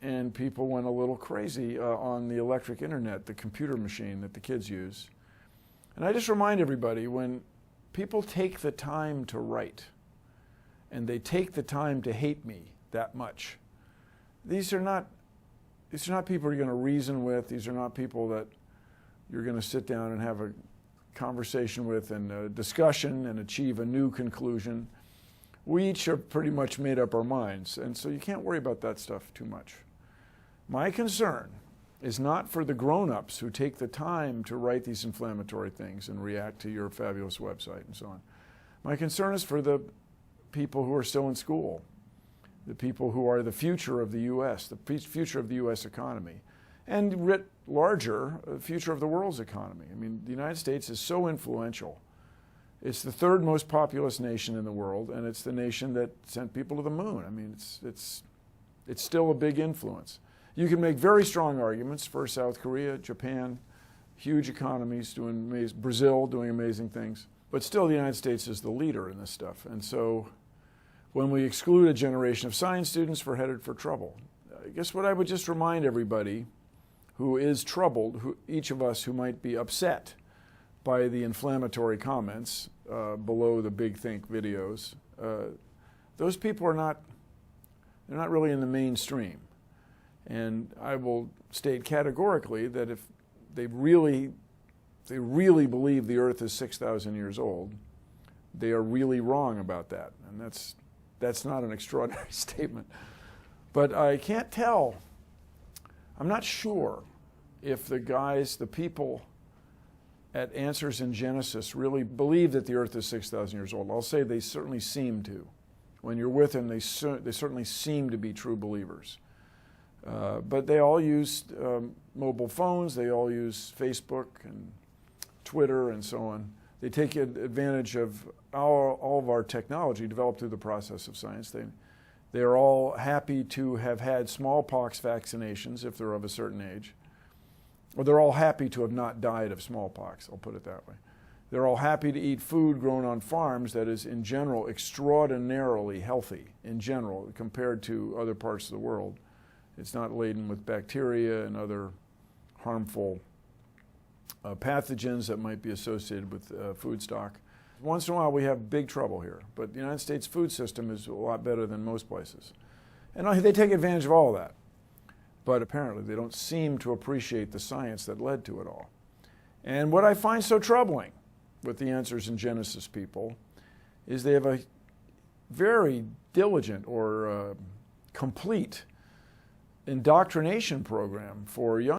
and people went a little crazy on the electric internet, the computer machine that the kids use. And I just remind everybody, when people take the time to write, and they take the time to hate me that much, these are not people you're going to reason with. These are not people that you're going to sit down and have a conversation with and a discussion and achieve a new conclusion. We each have pretty much made up our minds, and so you can't worry about that stuff too much. My concern is not for the grown-ups who take the time to write these inflammatory things and react to your fabulous website and so on. My concern is for the people who are still in school, the people who are the future of the U.S., the future of the U.S. economy, and writ larger, the future of the world's economy. I mean, the United States is so influential. It's the third most populous nation in the world, and it's the nation that sent people to the moon. I mean, it's still a big influence. You can make very strong arguments for South Korea, Japan, huge economies, Brazil doing amazing things. But still, the United States is the leader in this stuff. And so when we exclude a generation of science students, we're headed for trouble. I guess what I would just remind everybody who is troubled, each of us who might be upset by the inflammatory comments below the Big Think videos, those people are they're not really in the mainstream. And I will state categorically that if they really believe the Earth is 6,000 years old, they are really wrong about that. And that's not an extraordinary statement. But I can't tell, I'm not sure if the people at Answers in Genesis really believe that the Earth is 6,000 years old. I'll say they certainly seem to. When you're with them, they certainly seem to be true believers. But they all use mobile phones, they all use Facebook and Twitter and so on. They take advantage of all of our technology developed through the process of science. They are all happy to have had smallpox vaccinations if they're of a certain age. Or they're all happy to have not died of smallpox, I'll put it that way. They're all happy to eat food grown on farms that is, in general, extraordinarily healthy, in general, compared to other parts of the world. It's not laden with bacteria and other harmful pathogens that might be associated with food stock. Once in a while we have big trouble here, but the United States food system is a lot better than most places. And they take advantage of all of that. But apparently they don't seem to appreciate the science that led to it all. And what I find so troubling with the Answers in Genesis people is they have a very diligent or complete indoctrination program for young